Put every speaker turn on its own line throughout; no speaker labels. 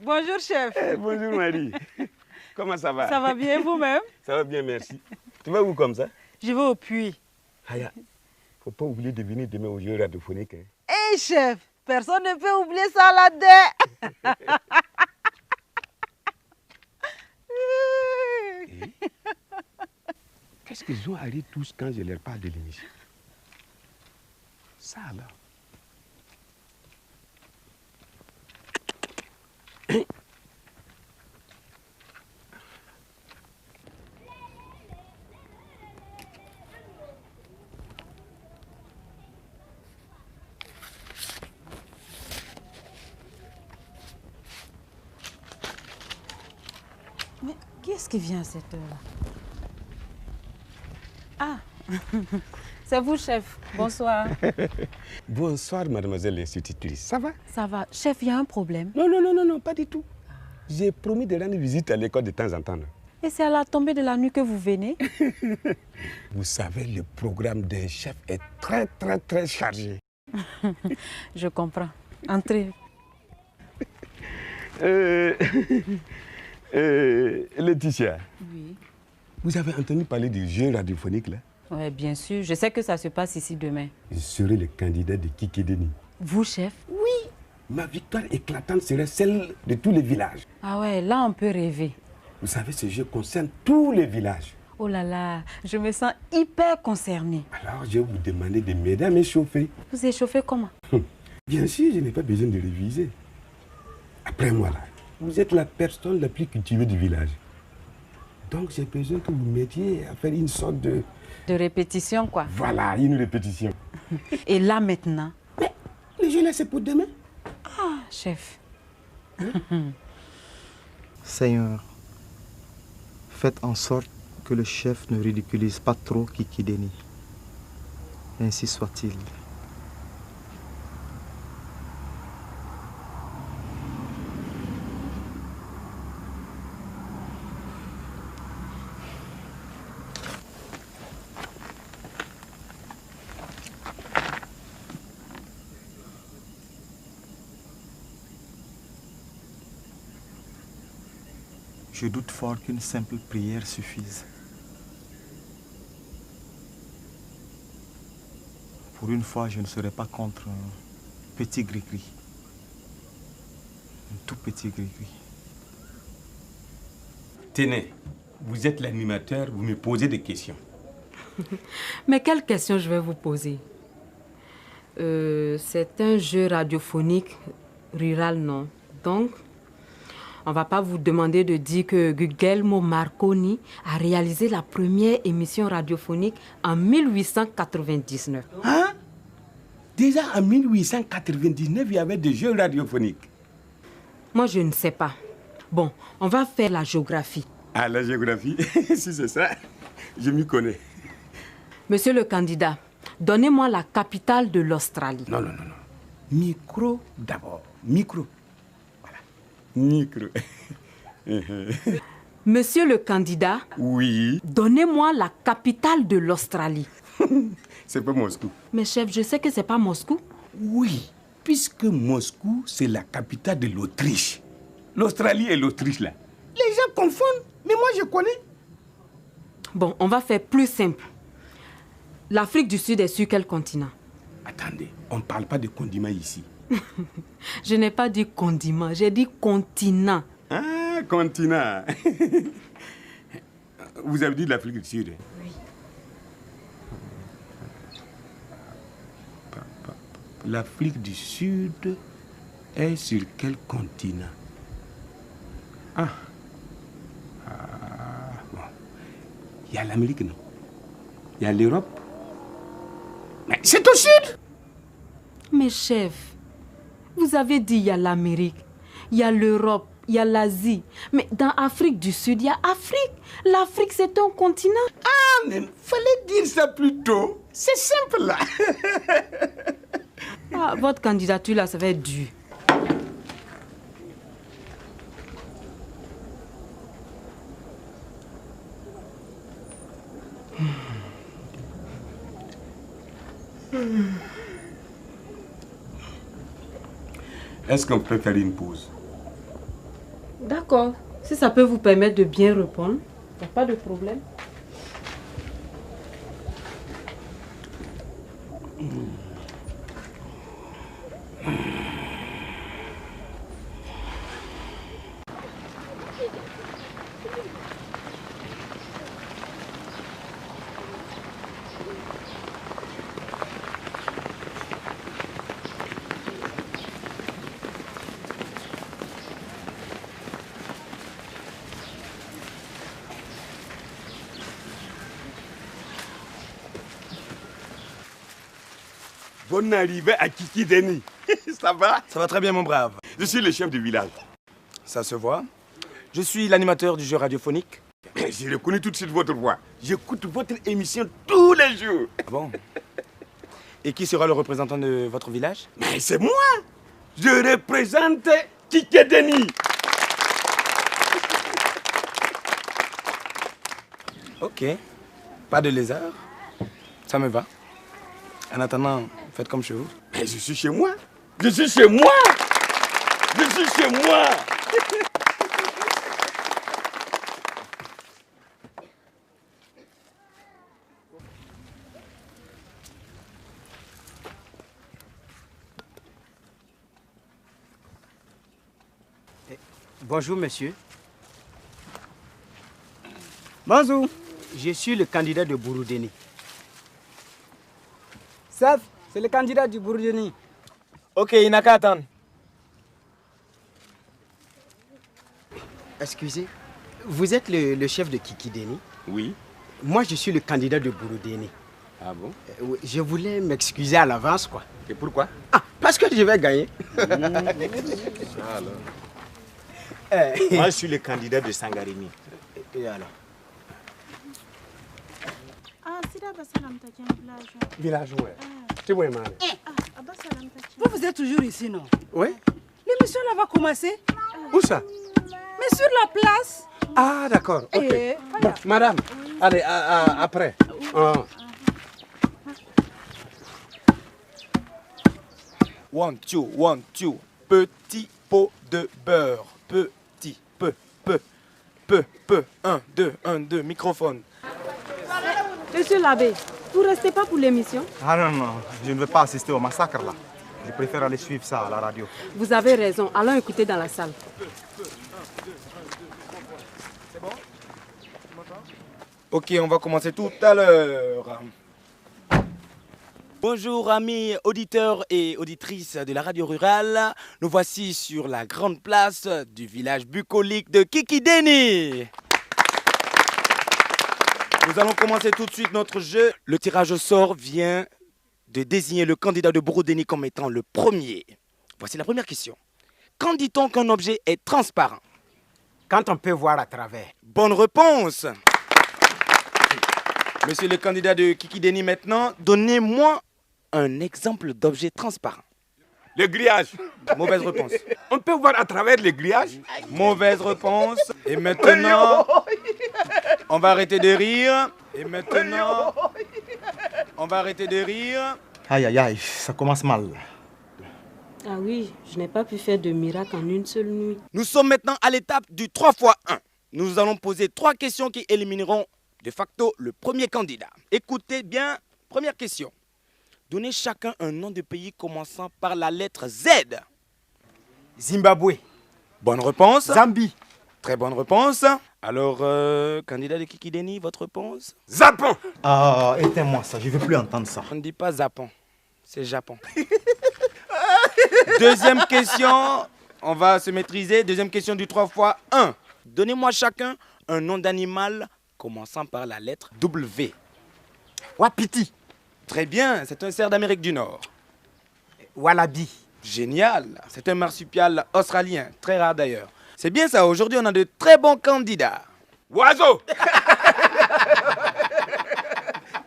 Bonjour, chef.
Bonjour, Marie. Comment ça va?
Ça va bien, vous-même?
Ça va bien, merci. Tu vas où comme ça?
Je vais au puits.
Aya, faut pas oublier de venir demain au jeu radiophonique.
Hé, chef, personne ne peut oublier ça là-dedans.
Qu'est-ce qu'ils ont à rire tous quand je leur parle de l'émission? Ça alors.
Mais qui est-ce qui vient à cette heure-là? Ah, c'est vous, chef. Bonsoir.
Bonsoir, mademoiselle l'institutrice. Ça va?
Ça va. Chef, il y a un problème.
Non, pas du tout. J'ai promis de rendre visite à l'école de temps en temps.
Et c'est à la tombée de la nuit que vous venez?
Vous savez, le programme d'un chef est très chargé.
Je comprends. Entrez.
Laetitia,
Oui.
vous avez entendu parler du jeu radiophonique là?
Oui, bien sûr. Je sais que ça se passe ici demain.
Je serai le candidat de Kikédéni.
Vous, chef?
Oui, ma victoire éclatante serait celle de tous les villages.
Ah ouais, là on peut rêver.
Vous savez, ce jeu concerne tous les villages.
Oh là là, je me sens hyper concernée.
Alors, je vais vous demander de m'aider à m'échauffer.
Vous échauffez comment?
Bien sûr, je n'ai pas besoin de réviser. Après moi, là, vous êtes la personne la plus cultivée du village. Donc, j'ai besoin que vous m'aidiez à faire une sorte de...
De répétition, quoi.
Voilà, une répétition.
Et là, maintenant?
Mais le jeu, là, c'est pour demain.
Ah, chef.
Seigneur, faites en sorte que le chef ne ridiculise pas trop Kikédéni. Ainsi soit-il. Je doute fort qu'une simple prière suffise. Pour une fois, je ne serai pas contre un petit gris-gris. Un tout petit gris-gris.
Tenez, vous êtes l'animateur, vous me posez des questions.
Mais quelle question je vais vous poser? C'est un jeu radiophonique rural, non? Donc, on ne va pas vous demander de dire que Guglielmo Marconi a réalisé la première émission radiophonique en 1899.
Hein? Déjà en 1899, il y avait des jeux radiophoniques.
Moi, je ne sais pas. Bon, on va faire la géographie.
Ah, la géographie, si c'est ça, je m'y connais.
Monsieur le candidat, donnez-moi la capitale de l'Australie.
Non. Micro d'abord. Micro. Voilà. Micro.
Monsieur le candidat,
Oui.
donnez-moi la capitale de l'Australie.
C'est pas Moscou.
Mais chef, je sais que c'est pas Moscou.
Oui, puisque Moscou, c'est la capitale de l'Autriche. L'Australie et l'Autriche, là. Les gens confondent, mais moi, je connais.
Bon, on va faire plus simple. L'Afrique du Sud est sur quel continent?
Attendez, on ne parle pas de condiments ici.
Je n'ai pas dit condiment, j'ai dit continent.
Ah, continent. Vous avez dit l'Afrique du Sud?
Oui.
L'Afrique du Sud est sur quel continent? Bon. Il y a l'Amérique, non? Il y a l'Europe. Mais c'est au sud!
Mais chef, vous avez dit il y a l'Amérique, il y a l'Europe, il y a l'Asie. Mais dans l'Afrique du Sud, il y a Afrique. L'Afrique, c'est un continent.
Ah, mais fallait dire ça plus tôt. C'est simple, là.
Ah, votre candidature, là, ça va être dur.
Est-ce qu'on peut faire une pause?
D'accord. Si ça peut vous permettre de bien répondre, il n'y a pas de problème.
Bonne arrivée à Kiki Deni. Ça va?
Ça va très bien, mon brave.
Je suis le chef du village.
Ça se voit. Je suis l'animateur du jeu radiophonique.
J'ai reconnu tout de suite votre voix. J'écoute votre émission tous les jours.
Ah bon? Et qui sera le représentant de votre village?
Mais c'est moi. Je représente Kiki Deni.
Ok. Pas de lézard. Ça me va. En attendant, faites comme chez vous.
Mais je suis chez moi. Je suis chez moi. Je suis chez moi.
Bonjour, monsieur. Bonjour. Je suis le candidat de Bouroudeni.
Chef, c'est le candidat du Bouroudeni.
Ok, il n'a qu'à attendre.
Excusez, vous êtes le chef de Kikideni?
Oui.
Moi, je suis le candidat de Bouroudeni.
Ah bon?
Oui, je voulais m'excuser à l'avance, quoi.
Et pourquoi?
Ah, parce que je vais gagner.
Moi, je suis le candidat de Sangarimi.
Et alors?
Ah, sida basalam ta jan village.
Village, ouais. C'est moi, man.
Ah, basalam ta.
Vous êtes toujours ici, non?
Oui.
L'émission là va commencer.
Où ça?
Mais sur la place.
Ah, d'accord. Ok.
Eh,
Bon, madame, allez, après.
One, two. Petit pot de beurre. Petit, peu. 1, 2, microphone.
Monsieur l'abbé, vous ne restez pas pour l'émission?
Ah non, je ne veux pas assister au massacre là. Je préfère aller suivre ça à la radio.
Vous avez raison. Allons écouter dans la salle.
Ok, on va commencer tout à l'heure. Bonjour amis auditeurs et auditrices de la radio rurale. Nous voici sur la grande place du village bucolique de Kikideni. Nous allons commencer tout de suite notre jeu. Le tirage au sort vient de désigner le candidat de Bouroudeni comme étant le premier. Voici la première question. Quand dit-on qu'un objet est transparent?
Quand on peut voir à travers.
Bonne réponse. Monsieur le candidat de Kikideni maintenant, donnez-moi un exemple d'objet transparent.
Le grillage.
Mauvaise réponse.
On peut voir à travers le grillage.
Mauvaise réponse. Et maintenant, on va arrêter de rire. Et maintenant, on va arrêter de rire.
Aïe, ça commence mal.
Ah oui, je n'ai pas pu faire de miracle en une seule nuit.
Nous sommes maintenant à l'étape du 3 x 1. Nous allons poser 3 questions qui élimineront de facto le premier candidat. Écoutez bien, première question. Donnez chacun un nom de pays commençant par la lettre Z.
Zimbabwe.
Bonne réponse.
Zambie.
Très bonne réponse. Alors, candidat de Kikideni, votre réponse?
Japon.
Ah, éteins-moi ça, je ne veux plus entendre ça.
On ne dit pas Japon, c'est Japon. Deuxième question, on va se maîtriser. Deuxième question du 3 x 1. Donnez-moi chacun un nom d'animal commençant par la lettre W.
Wapiti.
Très bien, c'est un cerf d'Amérique du Nord.
Wallaby.
Génial, c'est un marsupial australien, très rare d'ailleurs. C'est bien ça, aujourd'hui on a de très bons candidats.
Oiseau.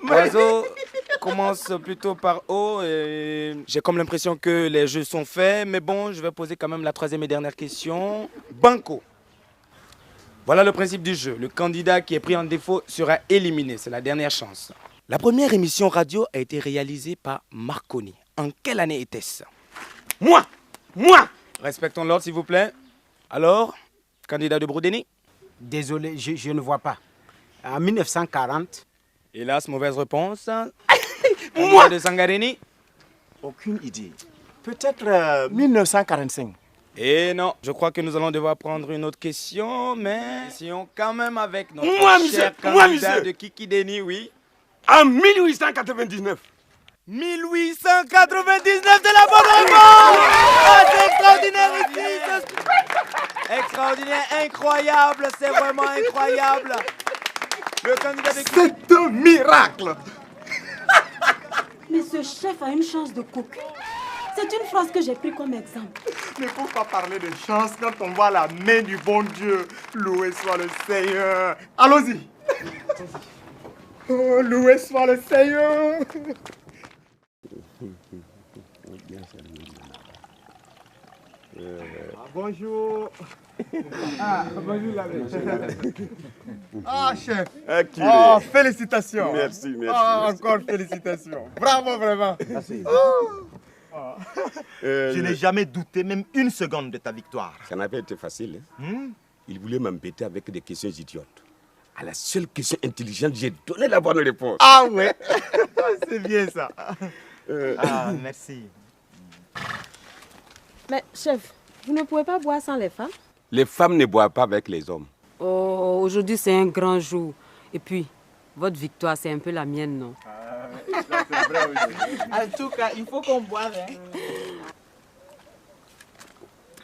Oiseau commence plutôt par O et j'ai comme l'impression que les jeux sont faits, mais bon, je vais poser quand même la troisième et dernière question. Banco. Voilà le principe du jeu. Le candidat qui est pris en défaut sera éliminé. C'est la dernière chance. La première émission radio a été réalisée par Marconi. En quelle année était-ce?
Moi.
Respectons l'ordre, s'il vous plaît. Alors, Candidat de Bourdeni?
Désolé, je ne vois pas. En 1940.
Hélas, mauvaise réponse. Candidat de Sangareni?
Aucune idée. Peut-être 1945.
Et non, je crois que nous allons devoir prendre une autre question, mais essayons quand même avec notre cher candidat de Kikideni, oui.
En 1899.
1899 de la bonne réponse! Ah, c'est extraordinaire ici! Extraordinaire, incroyable, c'est vraiment incroyable. Le candidat de Kikideni.
C'est un miracle.
Mais ce chef a une chance de cocu. C'est une phrase que j'ai pris comme exemple.
Ne faut pas parler de chance quand on voit la main du bon Dieu. Loué soit le Seigneur. Allons-y. Oh, loué soit le Seigneur. Bonjour. Bonjour chef. Oh, félicitations.
Merci.
Encore félicitations. Bravo vraiment.
Merci. Je n'ai jamais douté même une seconde de ta victoire.
Ça n'avait été facile. Hein? Il voulait m'embêter avec des questions idiotes. À la seule question intelligente, j'ai donné la bonne réponse.
Ah ouais. C'est bien ça.
Merci.
Mais chef, vous ne pouvez pas boire sans les femmes?
Les femmes ne boivent pas avec les hommes.
Oh, aujourd'hui c'est un grand jour. Et puis, votre victoire, c'est un peu la mienne, non?
C'est vrai aussi.
En tout cas, il faut qu'on boive. Hein.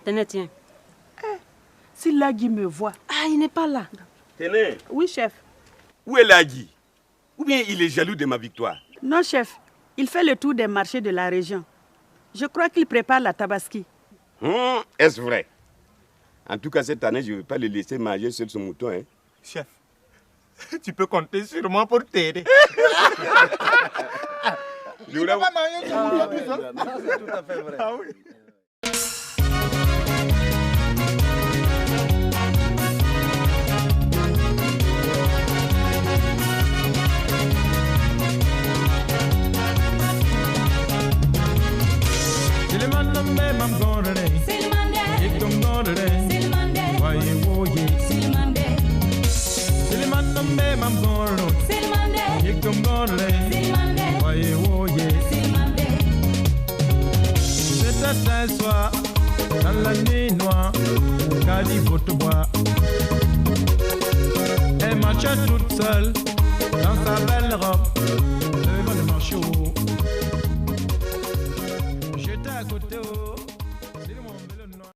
Tenez, tiens.
Si Lagui me voit.
Ah, il n'est pas là.
Tenez,
Oui, chef.
où est Lagui? Ou bien il est jaloux de ma victoire?
Non, chef. Il fait le tour des marchés de la région. Je crois qu'il prépare la tabaski.
Est-ce vrai? En tout cas, cette année, je ne vais pas le laisser manger sur son mouton. Hein.
Chef, tu peux compter sur moi pour t'aider. Tu ne vas pas manger sur mouton tout seul.
Ça, c'est tout à fait vrai.
Ah oui.
Ce soir, dans la nuit noire, Kali Botobois. Elle marchait toute seule dans sa belle robe, devant le marché. J'étais à côté.